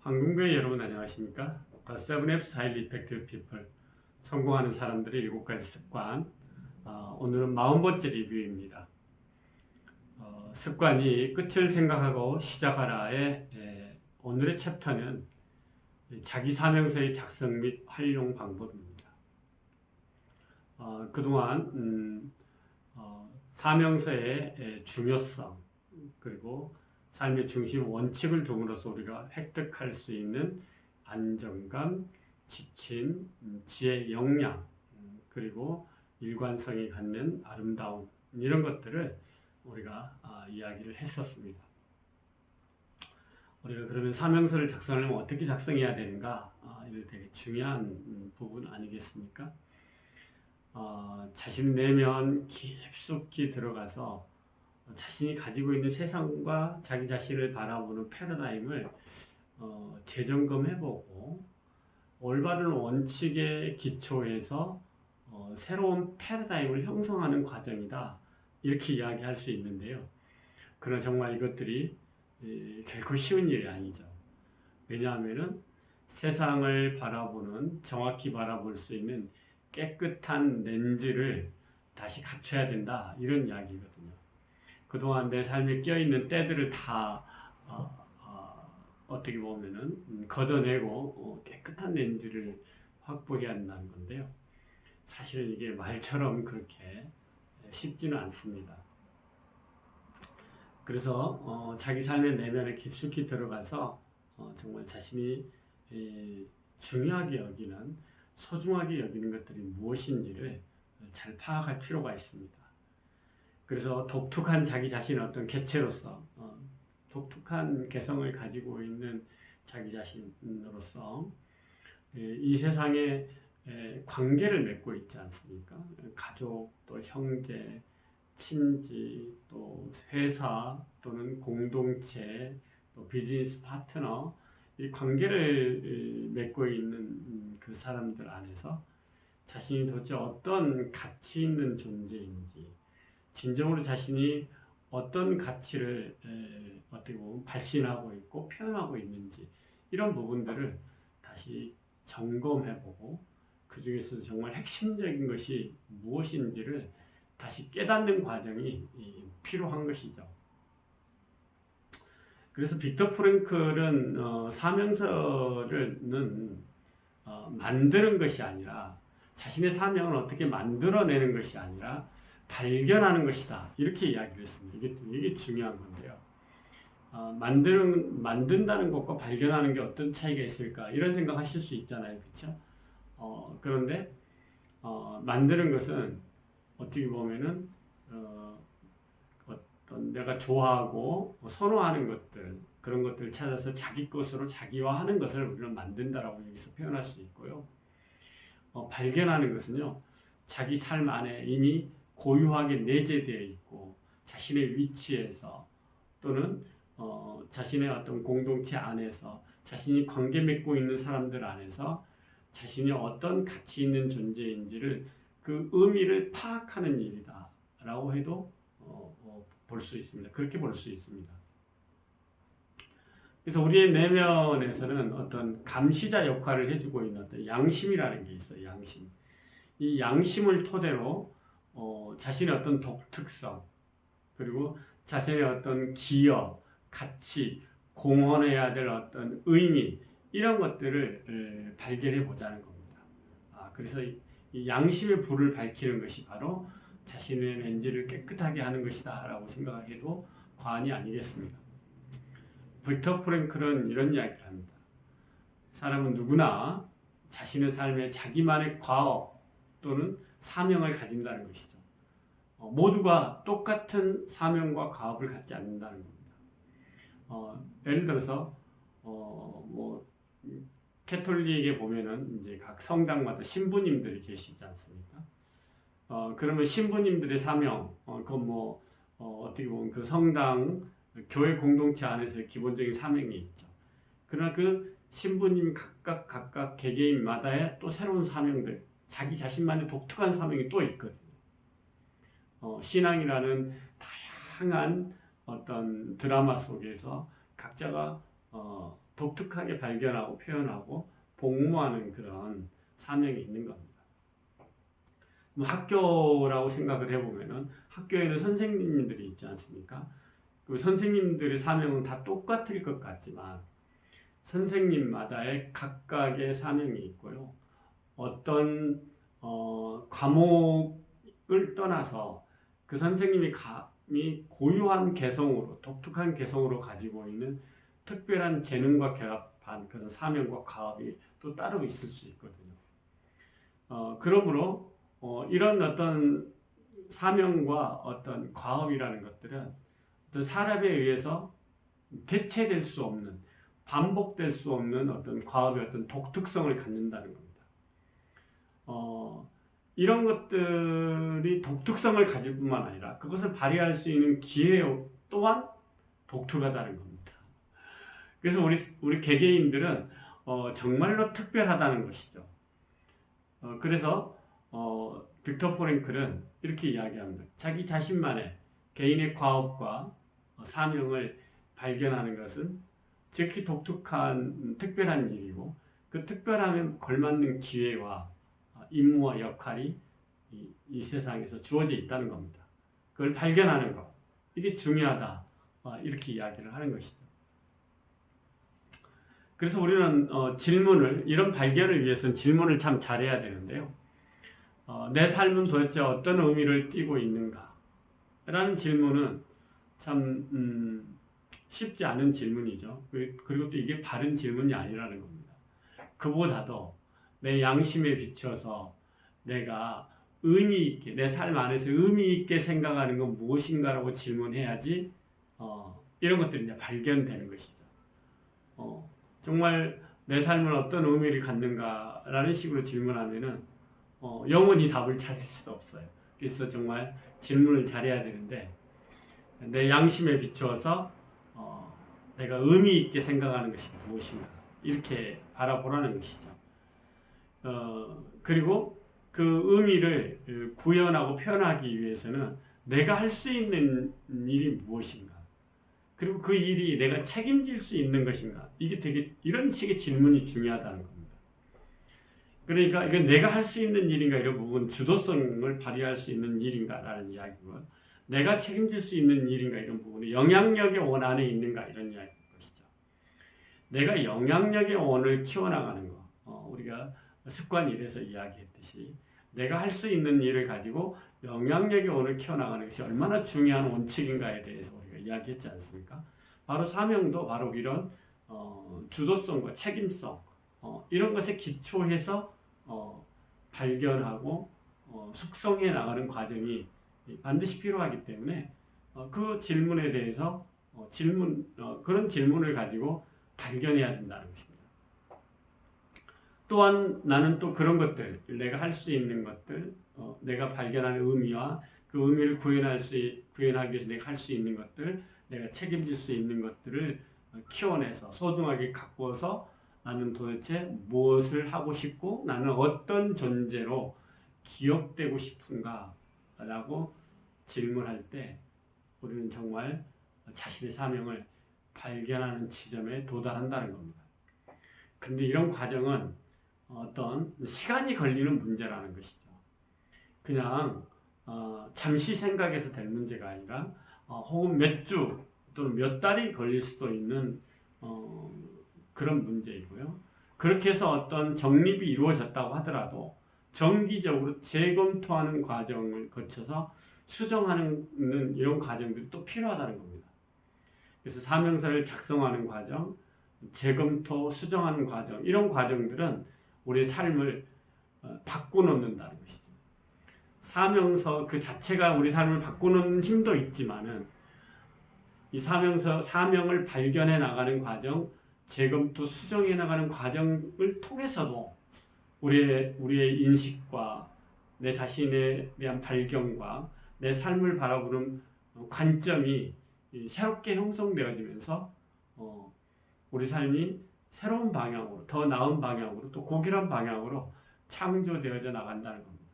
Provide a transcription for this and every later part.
황금교회 여러분 안녕하십니까? The Seven Habits of Highly Effective People, 성공하는 사람들의 7가지 습관. 오늘은 40번째 리뷰입니다. 습관이 끝을 생각하고 시작하라의 오늘의 챕터는 자기 사명서의 작성 및 활용 방법입니다. 그동안 사명서의 중요성, 그리고 삶의 중심 원칙을 둠으로써 우리가 획득할 수 있는 안정감, 지침, 지혜, 역량, 그리고 일관성이 갖는 아름다움, 이런 것들을 우리가 이야기를 했었습니다. 우리가 그러면 사명서를 작성하려면 어떻게 작성해야 되는가? 이게 되게 중요한 부분 아니겠습니까? 자신 내면 깊숙이 들어가서 자신이 가지고 있는 세상과 자기 자신을 바라보는 패러다임을 재점검해보고 올바른 원칙에 기초해서 새로운 패러다임을 형성하는 과정이다, 이렇게 이야기할 수 있는데요. 그러나 정말 이것들이 결코 쉬운 일이 아니죠. 왜냐하면 세상을 바라보는, 정확히 바라볼 수 있는 깨끗한 렌즈를 다시 갖춰야 된다, 이런 이야기거든요. 그동안 내 삶에 껴있는 때들을 다 어떻게 보면은 걷어내고 깨끗한 렌즈를 확보해야 한다는 건데요. 사실은 이게 말처럼 그렇게 쉽지는 않습니다. 그래서 자기 삶의 내면에 깊숙이 들어가서 정말 자신이 중요하게 여기는, 소중하게 여기는 것들이 무엇인지를 잘 파악할 필요가 있습니다. 그래서 독특한 자기 자신의 어떤 개체로서, 독특한 개성을 가지고 있는 자기 자신으로서 이 세상에 관계를 맺고 있지 않습니까? 가족, 또 형제, 친지, 또 회사, 또는 공동체, 또 비즈니스 파트너, 이 관계를 맺고 있는 그 사람들 안에서 자신이 도대체 어떤 가치 있는 존재인지, 진정으로 자신이 어떤 가치를 어떻게 보면 발신하고 있고 표현하고 있는지, 이런 부분들을 다시 점검해보고 그 중에서 정말 핵심적인 것이 무엇인지를 다시 깨닫는 과정이 필요한 것이죠. 그래서 빅터 프랭클은 사명서는 만드는 것이 아니라, 자신의 사명을 어떻게 만들어내는 것이 아니라 발견하는 것이다, 이렇게 이야기를 했습니다. 이게 중요한 건데요. 만든다는 것과 발견하는 게 어떤 차이가 있을까, 이런 생각 하실 수 있잖아요. 그렇죠? 그런데 만드는 것은 어떻게 보면은 어떤 내가 좋아하고 선호하는 것들, 그런 것들을 찾아서 자기 것으로 자기화하는 것을 우리는 만든다라고 여기서 표현할 수 있고요. 발견하는 것은요, 자기 삶 안에 이미 고유하게 내재되어 있고 자신의 위치에서, 또는 자신의 어떤 공동체 안에서, 자신이 관계 맺고 있는 사람들 안에서 자신이 어떤 가치 있는 존재인지를, 그 의미를 파악하는 일이다 라고 해도 볼 수 있습니다. 그렇게 볼 수 있습니다. 그래서 우리의 내면에서는 어떤 감시자 역할을 해주고 있는 어떤 양심이라는 게 있어요. 양심. 이 양심을 토대로 자신의 어떤 독특성, 그리고 자신의 어떤 기여, 가치, 공헌해야 될 어떤 의미, 이런 것들을 발견해 보자는 겁니다. 그래서 이 양심의 불을 밝히는 것이 바로 자신의 렌즈를 깨끗하게 하는 것이다 라고 생각해도 과언이 아니겠습니다. 빅터 프랭클은 이런 이야기를 합니다. 사람은 누구나 자신의 삶에 자기만의 과업 또는 사명을 가진다는 것이죠. 모두가 똑같은 사명과 과업을 갖지 않는다는 겁니다. 예를 들어서 캐톨릭에 보면은 이제 각 성당마다 신부님들이 계시지 않습니까? 그러면 신부님들의 사명, 그건 어떻게 보면 그 성당, 교회 공동체 안에서의 기본적인 사명이 있죠. 그러나 그 신부님 각각 개개인마다의 또 새로운 사명들, 자기 자신만의 독특한 사명이 또 있거든요. 신앙이라는 다양한 어떤 드라마 속에서 각자가 독특하게 발견하고 표현하고 복무하는 그런 사명이 있는 겁니다. 학교라고 생각을 해보면은 학교에는 선생님들이 있지 않습니까? 그 선생님들의 사명은 다 똑같을 것 같지만 선생님마다의 각각의 사명이 있고요. 어떤 과목을 떠나서 그 선생님이 고유한 개성으로 독특한 개성으로 가지고 있는 특별한 재능과 결합한 그런 사명과 과업이 또 따로 있을 수 있거든요. 그러므로 이런 어떤 사명과 어떤 과업이라는 것들은 어떤 사람에 의해서 대체될 수 없는, 반복될 수 없는 어떤 과업의 어떤 독특성을 갖는다는 겁니다. 이런 것들이 독특성을 가질 뿐만 아니라 그것을 발휘할 수 있는 기회 또한 독특하다는 겁니다. 그래서 우리 개개인들은 정말로 특별하다는 것이죠. 그래서 빅터 프랭클은 이렇게 이야기합니다. 자기 자신만의 개인의 과업과 사명을 발견하는 것은 즉히 독특한 특별한 일이고 그 특별함에 걸맞는 기회와 임무와 역할이 이 세상에서 주어져 있다는 겁니다. 그걸 발견하는 것, 이게 중요하다, 이렇게 이야기를 하는 것이죠. 그래서 우리는 이런 발견을 위해서는 질문을 참 잘해야 되는데요. 내 삶은 도대체 어떤 의미를 띠고 있는가? 라는 질문은 참 쉽지 않은 질문이죠. 그리고 또 이게 바른 질문이 아니라는 겁니다. 그보다도 내 양심에 비춰서 내가 의미 있게, 내 삶 안에서 의미 있게 생각하는 건 무엇인가라고 질문해야지 이런 것들이 이제 발견되는 것이죠. 정말 내 삶은 어떤 의미를 갖는가라는 식으로 질문하면은 영원히 답을 찾을 수도 없어요. 그래서 정말 질문을 잘해야 되는데 내 양심에 비추어서 내가 의미 있게 생각하는 것이 무엇인가 이렇게 바라보라는 것이죠. 그리고 그 의미를 구현하고 표현하기 위해서는 내가 할 수 있는 일이 무엇인가, 그리고 그 일이 내가 책임질 수 있는 것인가, 이게 되게 이런 식의 질문이 중요하다는 겁니다. 그러니까 이건 내가 할 수 있는 일인가, 이런 부분 주도성을 발휘할 수 있는 일인가라는 이야기고, 내가 책임질 수 있는 일인가, 이런 부분이 영향력의 원 안에 있는가, 이런 이야기인 것이죠. 내가 영향력의 원을 키워나가는 거, 우리가 습관 1에서 이야기했듯이 내가 할 수 있는 일을 가지고 영향력의 원을 키워나가는 것이 얼마나 중요한 원칙인가에 대해서 우리가 이야기했지 않습니까? 바로 사명도 바로 이런 주도성과 책임성, 이런 것에 기초해서 발견하고 숙성해 나가는 과정이 반드시 필요하기 때문에 그 질문에 대해서 그런 질문을 가지고 발견해야 된다는 것입니다. 또한 나는 또 그런 것들, 내가 할 수 있는 것들, 내가 발견하는 의미와 그 의미를 구현하기 위해서 내가 할 수 있는 것들, 내가 책임질 수 있는 것들을 키워내서 소중하게 가꾸어서 나는 도대체 무엇을 하고 싶고 나는 어떤 존재로 기억되고 싶은가 라고 질문할 때 우리는 정말 자신의 사명을 발견하는 지점에 도달한다는 겁니다. 근데 이런 과정은 어떤 시간이 걸리는 문제라는 것이죠. 그냥 잠시 생각해서 될 문제가 아니라 혹은 몇 주 또는 몇 달이 걸릴 수도 있는 그런 문제이고요. 그렇게 해서 어떤 정립이 이루어졌다고 하더라도 정기적으로 재검토하는 과정을 거쳐서 수정하는 이런 과정들이 또 필요하다는 겁니다. 그래서 사명서를 작성하는 과정, 재검토, 수정하는 과정, 이런 과정들은 우리의 삶을 바꿔놓는다는 것이죠. 사명서 그 자체가 우리 삶을 바꾸는 힘도 있지만은 이 사명을 발견해 나가는 과정, 재검토, 수정해 나가는 과정을 통해서도 우리의 인식과 내 자신에 대한 발견과 내 삶을 바라보는 관점이 새롭게 형성되어지면서 우리 삶이 새로운 방향으로, 더 나은 방향으로, 또 고결한 방향으로 창조되어져 나간다는 겁니다.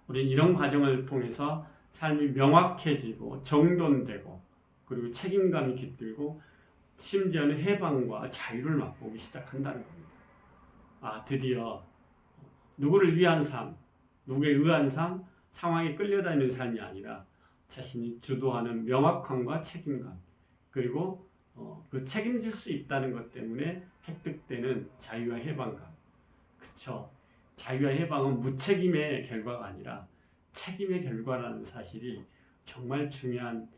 우리는 이런 과정을 통해서 삶이 명확해지고 정돈되고 그리고 책임감이 깃들고 심지어는 해방과 자유를 맛보기 시작한다는 겁니다. 드디어 누구를 위한 삶, 누구에 의한 삶, 상황에 끌려다니는 삶이 아니라 자신이 주도하는 명확함과 책임감, 그리고 그 책임질 수 있다는 것 때문에 획득되는 자유와 해방감. 그렇죠. 자유와 해방은 무책임의 결과가 아니라 책임의 결과라는 사실이 정말 중요한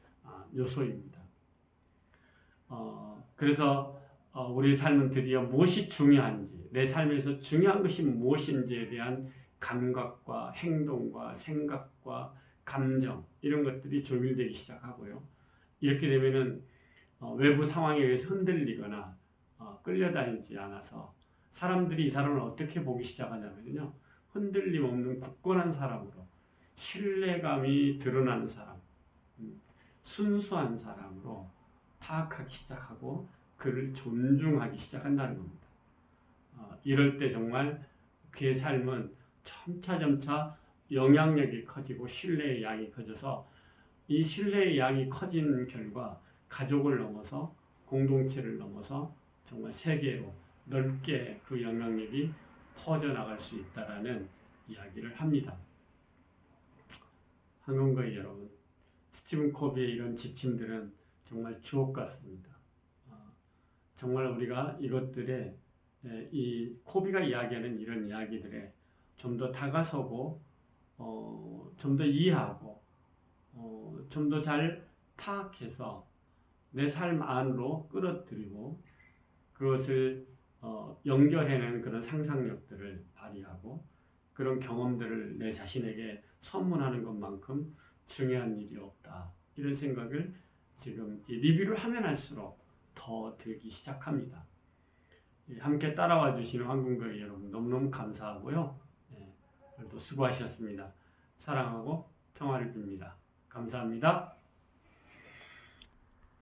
요소입니다. 그래서 우리 삶은 드디어 무엇이 중요한지, 내 삶에서 중요한 것이 무엇인지에 대한 감각과 행동과 생각과 감정, 이런 것들이 조밀되기 시작하고요. 이렇게 되면은 외부 상황에 의해서 흔들리거나 끌려다니지 않아서 사람들이 이 사람을 어떻게 보기 시작하냐면요, 흔들림 없는 굳건한 사람으로, 신뢰감이 드러나는 사람, 순수한 사람으로 파악하기 시작하고 그를 존중하기 시작한다는 겁니다. 이럴 때 정말 그의 삶은 점차점차 영향력이 커지고 신뢰의 양이 커져서, 이 신뢰의 양이 커진 결과 가족을 넘어서 공동체를 넘어서 정말 세계로 넓게 그 영향력이 퍼져나갈 수 있다라는 이야기를 합니다. 한국의 여러분, 스티븐 코비의 이런 지침들은 정말 주옥 같습니다. 정말 우리가 이것들에, 이 코비가 이야기하는 이런 이야기들에 좀 더 다가서고 좀 더 이해하고 좀 더 잘 파악해서 내 삶 안으로 끌어들이고 그것을 연결해내는 그런 상상력들을 발휘하고 그런 경험들을 내 자신에게 선물하는 것만큼 중요한 일이 없다, 이런 생각을 지금 이 리뷰를 하면 할수록 더 들기 시작합니다. 함께 따라와 주시는 황금거리 여러분 너무너무 감사하고요. 오늘도 수고하셨습니다. 사랑하고 평화를 빕니다. 감사합니다.